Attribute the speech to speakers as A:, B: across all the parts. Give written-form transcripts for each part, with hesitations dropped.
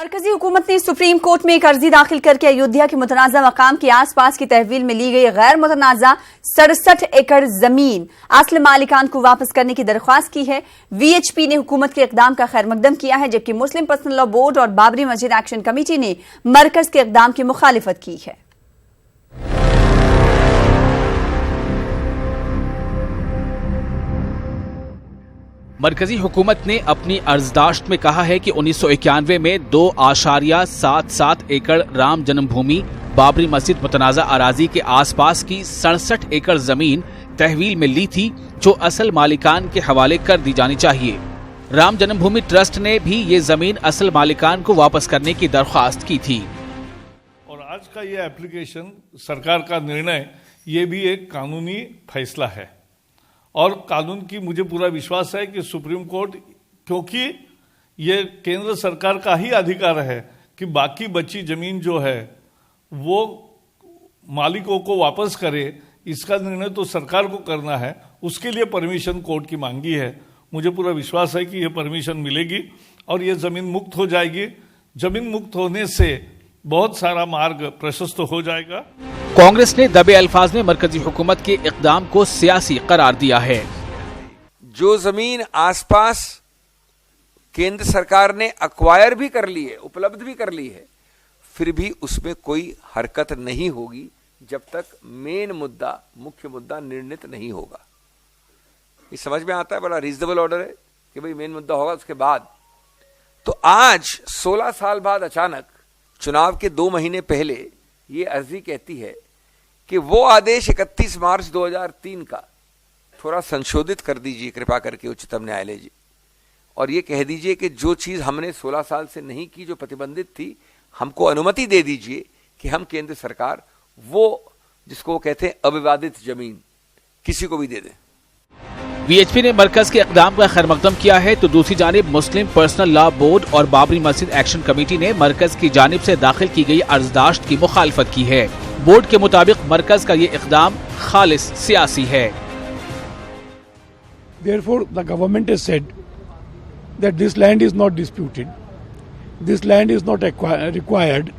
A: मरकजी हुकूमत ने सुप्रीम कोर्ट में एक अर्जी दाखिल करके अयोध्या के मुतनाज़ा मकाम के आसपास की तहवील में ली गई गैर मुतनाज़ा 67 एकड़ जमीन असल मालिकान को वापस करने की दरख्वास्त की है। वीएचपी ने हुकूमत के इकदाम का खैर मकदम किया है, जबकि मुस्लिम पर्सनल लॉ बोर्ड और बाबरी मस्जिद एक्शन कमेटी ने मरकज के इकदाम की मुखालिफत की है।
B: मरकजी हुकूमत ने अपनी अर्जदाश्त में कहा है कि 1991 में 2.77 एकड़ राम जन्मभूमि बाबरी मस्जिद मुतनाज़ा अराजी के आसपास की 67 एकड़ जमीन तहवील में ली थी, जो असल मालिकान के हवाले कर दी जानी चाहिए। राम जन्मभूमि ट्रस्ट ने भी ये जमीन असल मालिकान को वापस करने की दरख्वास्त की थी।
C: और आज का ये एप्लीकेशन, सरकार का निर्णय, ये भी एक कानूनी फैसला है और कानून की मुझे पूरा विश्वास है कि सुप्रीम कोर्ट, क्योंकि ये केंद्र सरकार का ही अधिकार है कि बाकी बची जमीन जो है वो मालिकों को वापस करे, इसका निर्णय तो सरकार को करना है। उसके लिए परमिशन कोर्ट की मांगी है। मुझे पूरा विश्वास है कि ये परमिशन मिलेगी और ये जमीन मुक्त हो जाएगी। जमीन मुक्त होने से बहुत सारा मार्ग प्रशस्त हो जाएगा।
B: कांग्रेस ने दबे अल्फाज में मरकजी हुकूमत के इक़दाम को सियासी करार दिया है।
D: जो जमीन आसपास केंद्र सरकार ने अक्वायर भी कर ली है, उपलब्ध भी कर ली है, फिर भी उसमें कोई हरकत नहीं होगी जब तक मेन मुद्दा, मुख्य मुद्दा निर्णित नहीं होगा। ये समझ में आता है, बड़ा रीजनेबल ऑर्डर है कि भाई मेन मुद्दा होगा उसके बाद। तो आज 16 साल बाद अचानक चुनाव के 2 महीने पहले ये अर्जी कहती है कि वो आदेश 31 मार्च 2003 का थोड़ा संशोधित कर दीजिए कृपा करके उच्चतम न्यायालय जी, और ये कह दीजिए कि जो चीज हमने 16 साल से नहीं की, जो प्रतिबंधित थी, हमको अनुमति दे दीजिए कि हम केंद्र सरकार वो जिसको वो कहते हैं अविवादित जमीन किसी को भी दे दें।
B: वीएचपी ने मरकज के इक़दाम का खैर मकदम किया है, तो दूसरी जानिब मुस्लिम पर्सनल लॉ बोर्ड और बाबरी मस्जिद एक्शन कमेटी ने मरकज की जानिब से दाखिल की गई अर्जदाश्त की मुखालफत की है। बोर्ड के मुताबिक मरकज का ये इक़दाम खालिस सियासी है।
E: Therefore, the government has said that this land is not disputed, this land is not required,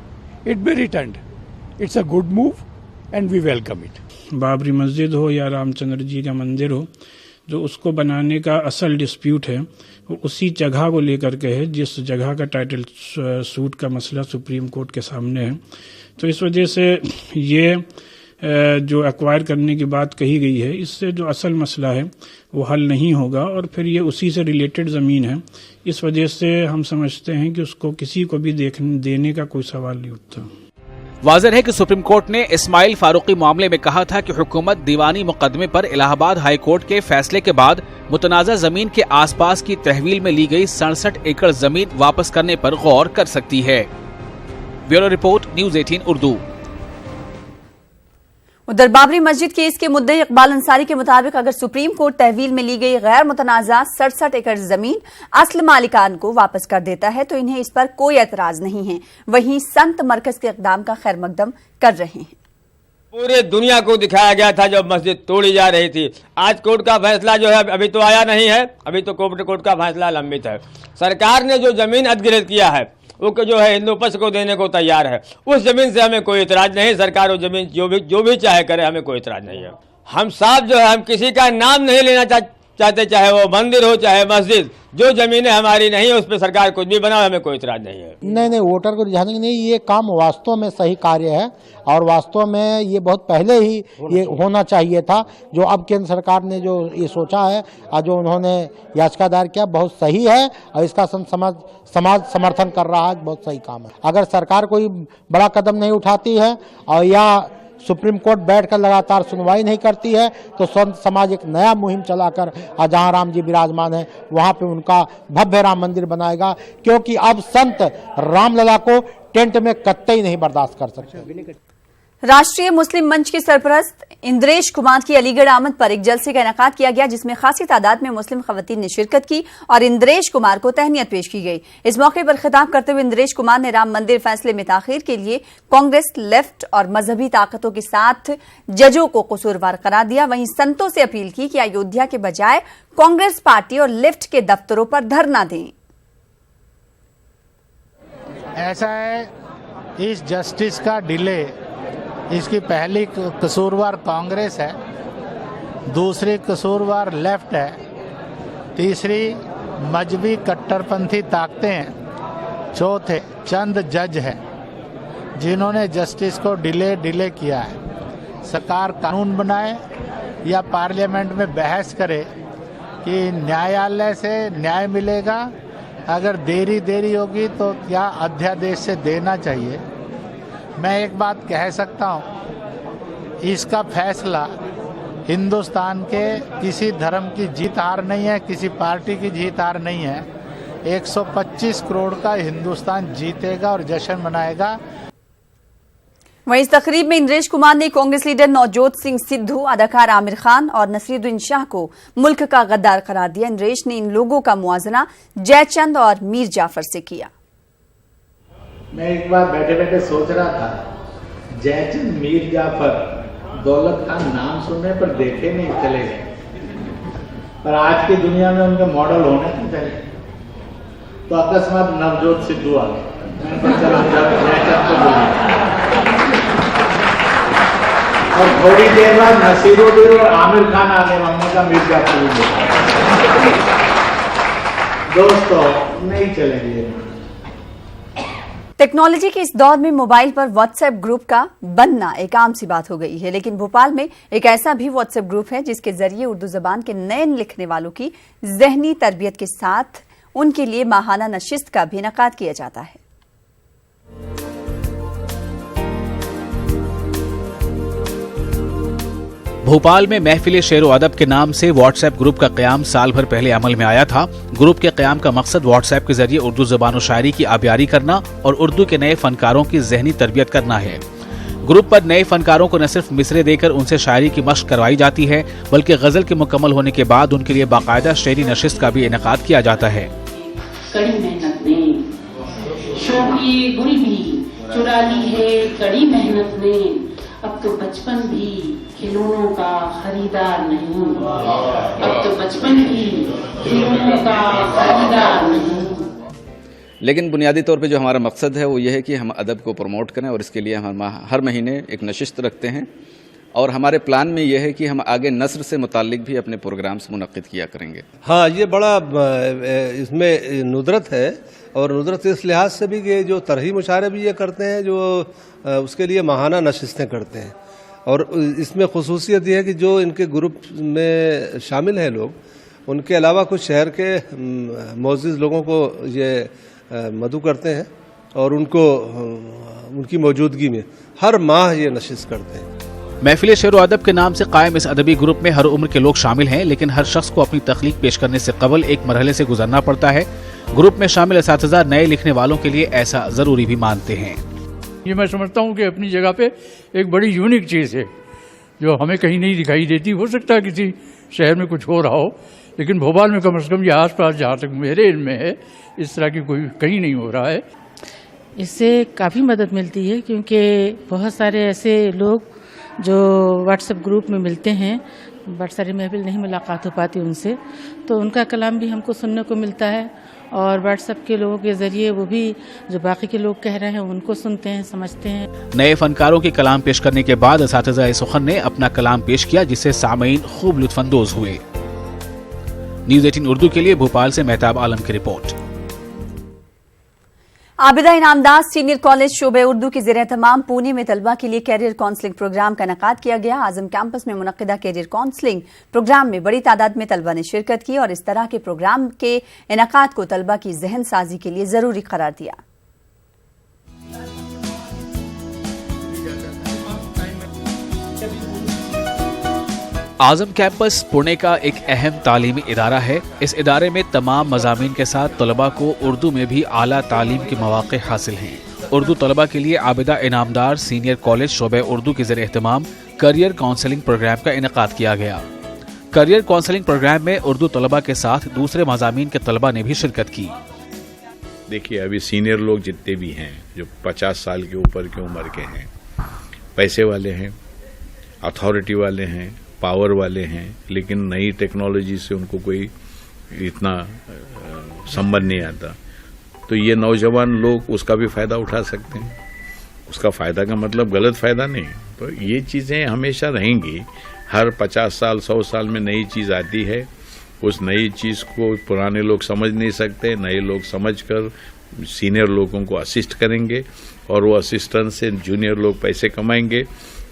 E: it be returned. It's a good move and we welcome it.
F: Babri मस्जिद हो या रामचंद्र जी का मंदिर हो, जो उसको बनाने का असल डिस्प्यूट है वो उसी जगह को लेकर के है जिस जगह का टाइटल सूट का मसला सुप्रीम कोर्ट के सामने है। तो इस वजह से ये जो एक्वायर करने की बात कही गई है, इससे जो असल मसला है वो हल नहीं होगा और फिर ये उसी से रिलेटेड ज़मीन है। इस वजह से हम समझते हैं कि उसको किसी को भी देने का कोई सवाल नहीं उठता।
B: वाज़ेह है कि सुप्रीम कोर्ट ने इस्माइल फारूकी मामले में कहा था कि हुकूमत दीवानी मुकदमे पर इलाहाबाद हाई कोर्ट के फैसले के बाद मुतनाज़ा जमीन के आसपास की तहवील में ली गई 67 एकड़ जमीन वापस करने पर गौर कर सकती है। Bureau report, news 18 Urdu.
A: उधर बाबरी मस्जिद केस के मुद्दे इकबाल अंसारी के मुताबिक अगर सुप्रीम कोर्ट तहवील में ली गई गैर मुतनाज़ा 67 एकड़ जमीन असल मालिकान को वापस कर देता है तो इन्हें इस पर कोई एतराज नहीं है। वहीं संत मरकज के इक़दाम का खैर मकदम कर रहे हैं।
G: पूरे दुनिया को दिखाया गया था जब मस्जिद तोड़ी जा रही थी। आज कोर्ट का फैसला जो है अभी तो आया नहीं है, अभी तो कोर्ट का फैसला लंबित है। सरकार ने जो जमीन अधिग्रहित किया है वो जो है हिंदू पक्ष को देने को तैयार है। उस जमीन से हमें कोई इतराज नहीं। सरकार वो जमीन जो भी चाहे करे, हमें कोई इतराज नहीं है। हम साफ जो है, हम किसी का नाम नहीं लेना चाहते, चाहे वो मंदिर हो चाहे मस्जिद। जो जमीनें हमारी नहीं है उस पर सरकार कुछ भी बनाए, हमें कोई इतराज नहीं है।
H: नहीं, वोटर को रिझाने की नहीं, ये काम वास्तव में सही कार्य है और वास्तव में ये बहुत पहले ही ये होना चाहिए था। जो अब केंद्र सरकार ने जो ये सोचा है और जो उन्होंने याचिका दायर किया, बहुत सही है और इसका समाज समर्थन कर रहा है। बहुत सही काम है। अगर सरकार कोई बड़ा कदम नहीं उठाती है और या सुप्रीम कोर्ट बैठकर लगातार सुनवाई नहीं करती है तो संत समाज एक नया मुहिम चलाकर जहां राम जी विराजमान है वहां पे उनका भव्य राम मंदिर बनाएगा, क्योंकि अब संत रामलला को टेंट में कतई नहीं बर्दाश्त कर सकते।
A: राष्ट्रीय मुस्लिम मंच के सरपरस्त इंद्रेश कुमार की अलीगढ़ आमद पर एक जलसे का इनेकाद किया गया, जिसमें खासी तादाद में मुस्लिम खवातीन ने शिरकत की और इंद्रेश कुमार को तहनीत पेश की गई। इस मौके पर खिताब करते हुए इंद्रेश कुमार ने राम मंदिर फैसले में ताखीर के लिए कांग्रेस, लेफ्ट और मजहबी ताकतों के साथ जजों को कसूरवार करार दिया। वहीं संतों से अपील की कि अयोध्या के बजाय कांग्रेस पार्टी और लेफ्ट के दफ्तरों पर धरना दें।
I: ऐसा है, इस जस्टिस का डिले, इसकी पहली कसूरवार कांग्रेस है, दूसरी कसूरवार लेफ्ट है, तीसरी मजहबी कट्टरपंथी ताकतें हैं, चौथे चंद जज हैं जिन्होंने जस्टिस को डिले किया है। सरकार कानून बनाए या पार्लियामेंट में बहस करे कि न्यायालय से न्याय मिलेगा, अगर देरी होगी तो क्या अध्यादेश से देना चाहिए। मैं एक बात कह सकता हूँ, इसका फैसला हिंदुस्तान के किसी धर्म की जीत हार नहीं है, किसी पार्टी की जीत हार नहीं है। 125 करोड़ का हिंदुस्तान जीतेगा और जश्न मनाएगा।
A: वहीं इस तकरीब में इंद्रेश कुमार ने कांग्रेस लीडर नवजोत सिंह सिद्धू, अदाकार आमिर खान और नसीरुद्दीन शाह को मुल्क का गद्दार करार दिया। इंद्रेश ने इन लोगों का मुआवजा जयचंद और मीर जाफर से किया।
I: मैं एक बार बैठे बैठे सोच रहा था, जयचंद मीर जाफर दौलत खान नाम सुनने पर देखे नहीं चले गए, पर आज की दुनिया में उनके मॉडल होने नहीं चाहिए। तो अकस्मात नवजोत सिद्धू आ गए, जयचंद को बोलिए, और थोड़ी देर बाद नसीरुद्दीन और आमिर खान आ गए, मम्मा का मीर जाफर। दोस्तों नहीं चलेंगे।
A: टेक्नोलॉजी के इस दौर में मोबाइल पर व्हाट्सएप ग्रुप का बनना एक आम सी बात हो गई है, लेकिन भोपाल में एक ऐसा भी व्हाट्सएप ग्रुप है जिसके जरिए उर्दू जबान के नए लिखने वालों की जहनी तरबियत के साथ उनके लिए माहाना नशिस्त का भी इनेकाद किया जाता है।
B: भोपाल में महफिल शेर व अदब के नाम से व्हाट्सएप ग्रुप का क़याम साल भर पहले अमल में आया था। ग्रुप के क़याम का मकसद व्हाट्सएप के जरिए उर्दू ज़बान व शायरी की आबियारी करना और उर्दू के नए फनकारों की ज़हनी तरबियत करना है। ग्रुप पर नए फनकारों को न सिर्फ मिसरे देकर उनसे शायरी की मश्क करवाई जाती है, बल्कि गज़ल के मुकम्मल होने के बाद उनके लिए बाकायदा शेरी नशिस्त का भी इनेकाद किया जाता है।
J: कड़ी मेहनत ने शोखी गुल भी चुरा ली है, कड़ी मेहनत ने अब तो बचपन भी खिलौनों का खरीदार नहीं, अब तो बचपन भी खिलौनों का खरीदार नहीं।
K: लेकिन बुनियादी तौर पे जो हमारा मकसद है वो ये है कि हम अदब को प्रमोट करें और इसके लिए हम हर महीने एक नशिस्त रखते हैं और हमारे प्लान में ये है कि हम आगे नस्र से मुताल्लिक भी अपने प्रोग्राम्स मुनक्किद किया करेंगे।
L: हाँ, ये बड़ा इसमें नुदरत है और नुदरत इस लिहाज से भी कि जो तरही मुशारे भी ये करते हैं, जो उसके लिए माहाना नशिस्तें करते हैं। और इसमें खुसूसियत ये है कि जो इनके ग्रुप में शामिल हैं लोग, उनके अलावा कुछ शहर के मोअज़्ज़िज़ लोगों को ये मदऊ करते हैं और उनकी मौजूदगी में हर माह ये नशिस्त करते हैं।
B: महफिल शेर व अदब के नाम से कायम इस अदबी ग्रुप में हर उम्र के लोग शामिल हैं, लेकिन हर शख्स को अपनी तख्लीक पेश करने से कबल एक मरहले से गुजरना पड़ता है। ग्रुप में शामिल असातिज़ा नए लिखने वालों के लिए ऐसा जरूरी भी मानते हैं।
M: ये मैं समझता हूँ कि अपनी जगह पे एक बड़ी यूनिक चीज़ है जो हमें कहीं नहीं दिखाई देती। हो सकता है किसी शहर में कुछ हो रहा हो, लेकिन भोपाल में कम से कम ये आसपास जहाँ तक मेरे इल्म में है इस तरह की कोई कहीं नहीं हो रहा है।
N: इससे काफ़ी मदद मिलती है क्योंकि बहुत सारे ऐसे लोग जो व्हाट्सएप ग्रुप में मिलते हैं, बट सारी महफिल नहीं मुलाकात हो पाती उनसे, तो उनका कलाम भी हमको सुनने को मिलता है और व्हाट्सएप के लोगों के जरिए वो भी जो बाकी के लोग कह रहे हैं उनको सुनते हैं, समझते हैं।
B: नए फनकारों के कलाम पेश करने के बाद असातिज़ा सुखन ने अपना कलाम पेश किया, जिससे सामईन खूब लुत्फानंदोज हुए। न्यूज़ 18 उर्दू के लिए भोपाल से मेहताब आलम की रिपोर्ट।
A: आबिदा इनामदार सीनियर कॉलेज शोबे उर्दू के ज़ेर एहतमाम पुणे में तलबा के लिए कैरियर काउंसलिंग प्रोग्राम का इनेकाद किया गया। आजम कैंपस में मुनक्किदा कैरियर काउंसलिंग प्रोग्राम में बड़ी तादाद में तलबा ने शिरकत की और इस तरह के प्रोग्राम के इनेकाद को तलबा की जहन साजी के लिए जरूरी करार दिया।
B: आजम कैंपस पुणे का एक अहम तालीमी इदारा है। इस इदारे में तमाम मज़ामीन के साथ तलबा को उर्दू में भी आला तालीम के मौक़े हासिल हैं। उर्दू तलबा के लिए आबिदा इनामदार सीनियर कॉलेज शोबे उर्दू के ज़ेर एहतमाम करियर काउंसलिंग प्रोग्राम का इनेकाद किया गया। करियर काउंसलिंग प्रोग्राम में उर्दू तलबा के साथ दूसरे मज़ामीन के तलबा ने भी शिरकत की।
O: देखिए, अभी सीनियर लोग जितने भी हैं जो 50 साल के ऊपर की उम्र के हैं, पैसे वाले हैं, अथॉरिटी वाले हैं, पावर वाले हैं, लेकिन नई टेक्नोलॉजी से उनको कोई इतना संबंध नहीं आता। तो ये नौजवान लोग उसका भी फायदा उठा सकते हैं। उसका फायदा का मतलब गलत फायदा नहीं। तो ये चीजें हमेशा रहेंगी। हर 50 साल 100 साल में नई चीज आती है। उस नई चीज को पुराने लोग समझ नहीं सकते, नए लोग समझकर सीनियर लोगों को असिस्ट करेंगे और वो असिस्टेंट से जूनियर लोग पैसे कमाएंगे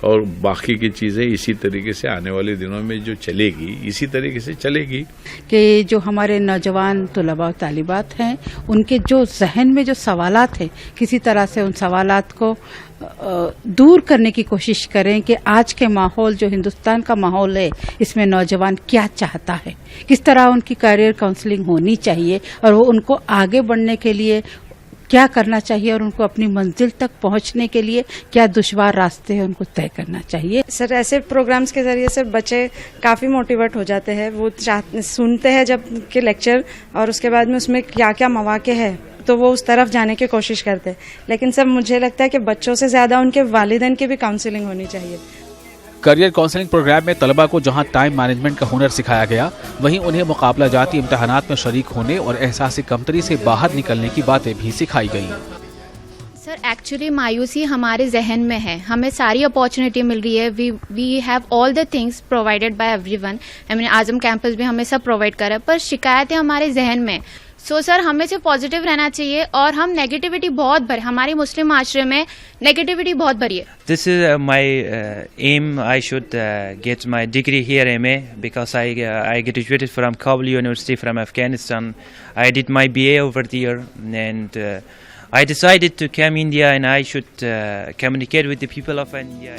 O: और बाकी की चीजें इसी तरीके से आने वाले दिनों में जो चलेगी इसी तरीके से चलेगी।
N: कि जो हमारे नौजवान तलबा और तालिबात हैं उनके जो जहन में जो सवालात हैं किसी तरह से उन सवालात को दूर करने की कोशिश करें कि आज के माहौल जो हिंदुस्तान का माहौल है इसमें नौजवान क्या चाहता है, किस तरह उनकी करियर काउंसलिंग होनी चाहिए और वो उनको आगे बढ़ने के लिए क्या करना चाहिए और उनको अपनी मंजिल तक पहुंचने के लिए क्या दुश्वार रास्ते हैं उनको तय करना चाहिए।
P: सर ऐसे प्रोग्राम्स के जरिए से बच्चे काफ़ी मोटिवेट हो जाते हैं। वो सुनते हैं जब के लेक्चर और उसके बाद में उसमें क्या क्या मौके हैं तो वो उस तरफ जाने की कोशिश करते हैं। लेकिन सर मुझे लगता है कि बच्चों से ज़्यादा उनके वालिदैन की भी काउंसलिंग होनी चाहिए।
B: करियर काउंसलिंग प्रोग्राम में तलबा को जहां टाइम मैनेजमेंट का हुनर सिखाया गया, वहीं उन्हें मुकाबला जाती इम्तिहानात में शरीक होने और एहसास कमतरी से बाहर निकलने की बातें भी सिखाई गई।
Q: सर एक्चुअली मायूसी हमारे जहन में है। हमें सारी अपॉर्चुनिटी मिल रही है। We have all the things provided by everyone. I mean Azam campus भी हमें सब प्रोवाइड कर रहा है, पर शिकायतें हमारे जहन में। सर हमें सिर्फ पॉजिटिव रहना चाहिए और हम नेगेटिविटी बहुत भरे, हमारी मुस्लिम माशरे में नेगेटिविटी बहुत भरी है।
R: This is my aim. I should get my degree here MA because I graduated from Kabul University from Afghanistan. I did my BA over there and I decided to come India and I should communicate with the people of India.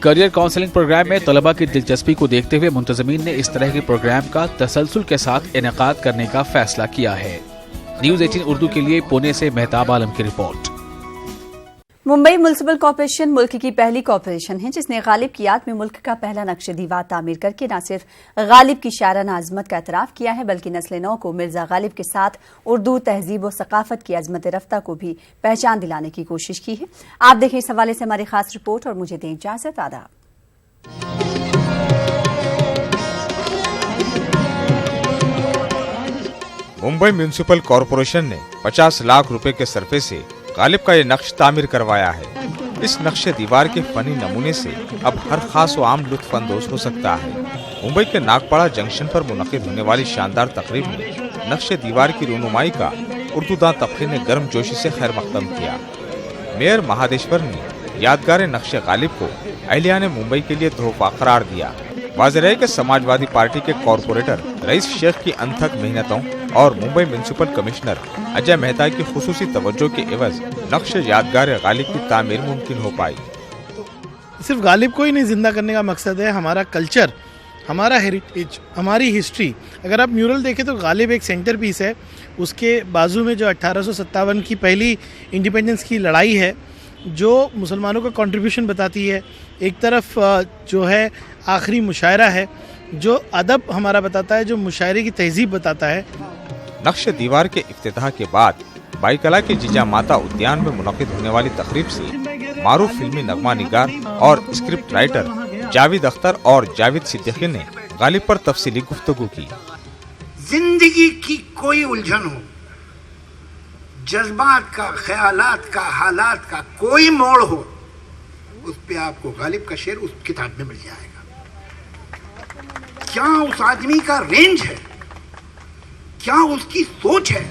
B: Career counselling programme में तलबा की दिलचस्पी को देखते हुए मुंतज़मीन ने इस तरह के प्रोग्राम का तसलसल के साथ इनेकाद करने का फैसला किया है। न्यूज़ 18 उर्दू के लिए पुणे से मेहताब आलम की रिपोर्ट।
A: मुंबई म्युनिसिपल कॉरपोरेशन मुल्क की पहली कॉरपोरेशन है जिसने गालिब की याद में मुल्क का पहला नक्शे दीवार तामीर करके न सिर्फ गालिब की शायराना अजमत का एतराफ़ किया है बल्कि नस्ल नौ को मिर्जा गालिब के साथ उर्दू तहजीब और सकाफत की अजमत रफ्ता को भी पहचान दिलाने की कोशिश की है। आप देखें इस हवाले से हमारी खास रिपोर्ट और मुझे दें इजाजत। आदाब।
S: मुंबई म्युनिसिपल कॉरपोरेशन ने 50 लाख रुपए के सरफे से गालिब का ये नक्श तामीर करवाया है। इस नक्शे दीवार के फनी नमूने से अब हर खास व आम लुत्फ अंदोज हो सकता है। मुंबई के नागपाड़ा जंक्शन पर मुनक़िद होने वाली शानदार तकरीब में नक्शे दीवार की रूनुमाई का उर्दूदां तबके ने गर्मजोशी से खैर मकदम किया। मेयर महादेश्वर ने यादगार नक्शे गालिब को अहलियाने मुंबई के लिए तोहफा करार दिया। वाज़ेह रहे कि समाजवादी पार्टी के कॉरपोरेटर रईस शेख की अनथक मेहनतों और मुंबई म्युनिसिपल कमिश्नर अजय मेहता की खुसूसी तवज्जो के एवज नक्श यादगार गालिब की तामीर मुमकिन हो पाई।
T: सिर्फ गालिब को ही नहीं जिंदा करने का मकसद है हमारा कल्चर, हमारा हेरिटेज, हमारी हिस्ट्री। अगर आप म्यूरल देखें तो गालिब एक सेंटर पीस है। उसके बाजू में जो 1857 की पहली इंडिपेंडेंस की लड़ाई है जो मुसलमानों का कंट्रीब्यूशन बताती है, एक तरफ जो है आखिरी मुशायरा है जो अदब हमारा बताता है, जो मुशायरे की तहजीब बताता है।
S: नक्शे दीवार के इफ्तिताह के बाद बाईकला के जीजा माता उद्यान में मुनक़िद होने वाली तकरीब से मारूफ फिल्मी नगमा निगार और स्क्रिप्ट राइटर जावेद अख्तर और जावेद सिद्दीकी ने गालिब पर तफसीली गुफ्तगू की।
U: जिंदगी की कोई उलझन हो, जज्बात का, ख्यालात का, हालात का कोई मोड़ हो, उस पे आपको गालिब का शेर उस किताब में मिल जाएगा। क्या उस आदमी का रेंज है, क्या उसकी सोच है।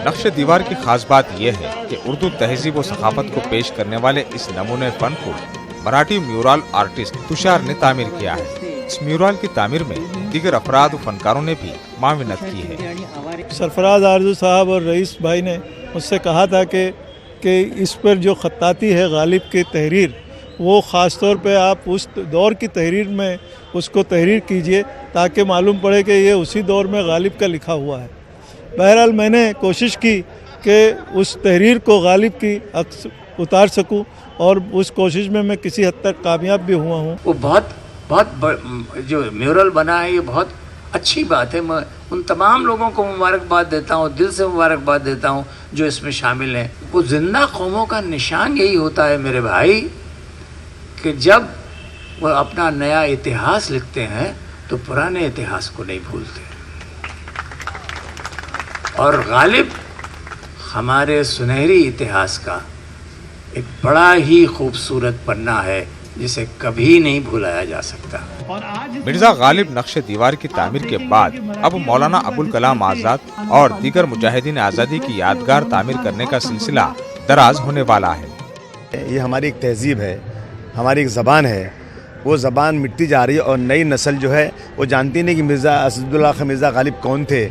S: नक्शे दीवार की खास बात यह है कि उर्दू तहजीब और सकाफत को पेश करने वाले इस नमूने फन को मराठी म्यूरल आर्टिस्ट तुषार ने तामीर किया है। इस म्यूरल की तामीर में दीगर अफराद और फनकारों ने भी माविनत की है।
V: सरफराज आरजू साहब और रईस भाई ने मुझसे कहा था कि इस पर जो खत्ताती है गालिब की तहरीर, वो ख़ास तौर पे आप उस दौर की तहरीर में उसको तहरीर कीजिए ताकि मालूम पड़े कि ये उसी दौर में गालिब का लिखा हुआ है। बहरहाल मैंने कोशिश की कि उस तहरीर को गालिब की अक्स उतार सकूं और उस कोशिश में मैं किसी हद तक कामयाब भी हुआ हूं।
U: वो बहुत जो म्यूरल बना है ये बहुत अच्छी बात है। मैं उन तमाम लोगों को मुबारकबाद देता हूँ, दिल से मुबारकबाद देता हूँ जो इसमें शामिल हैं। वो जिंदा कौमों का निशान यही होता है मेरे भाई कि जब वो अपना नया इतिहास लिखते हैं तो पुराने इतिहास को नहीं भूलते। और गालिब हमारे सुनहरी इतिहास का एक बड़ा ही खूबसूरत पन्ना है जिसे कभी नहीं भुलाया जा सकता।
S: मिर्जा गालिब नक्शे दीवार की तामीर के बाद अब मौलाना अबुल कलाम आजाद और दीगर मुजाहिदीन आज़ादी की यादगार तामीर करने का सिलसिला दराज होने वाला है।
C: ये हमारी एक तहजीब है, हमारी एक ज़बान है, वो ज़बान मिटती जा रही है और नई नस्ल जो है वो जानती नहीं कि मिर्ज़ा असदुल्ला खां मिर्ज़ा गालिब कौन थे,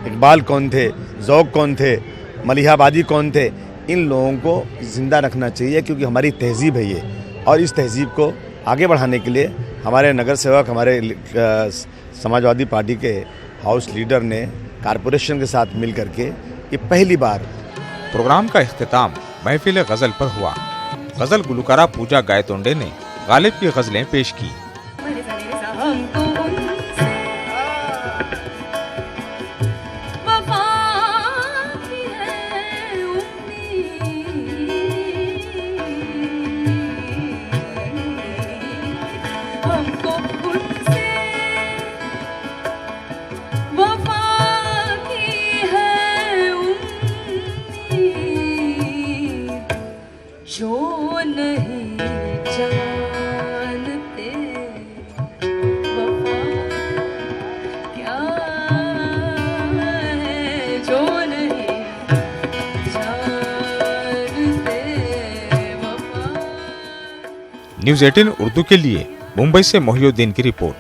C: इकबाल कौन थे, ज़ौक़ कौन थे, मलिहाबादी कौन थे। इन लोगों को ज़िंदा रखना चाहिए क्योंकि हमारी तहजीब है ये, और इस तहजीब को आगे बढ़ाने के लिए हमारे नगर सेवक, हमारे समाजवादी पार्टी के हाउस लीडर ने कारपोरेशन के साथ मिल करके ये पहली बार
S: प्रोग्राम का इख्तिताम महफिल गज़ल पर हुआ। गज़ल गुलकारा पूजा गायतोंडे ने गालिब की गज़लें पेश की।
D: जो नहीं जानते वफा क्या है, जो नहीं जानते वफा।
S: न्यूज़ 18 उर्दू के लिए मुंबई से मोहिउद्दीन की रिपोर्ट।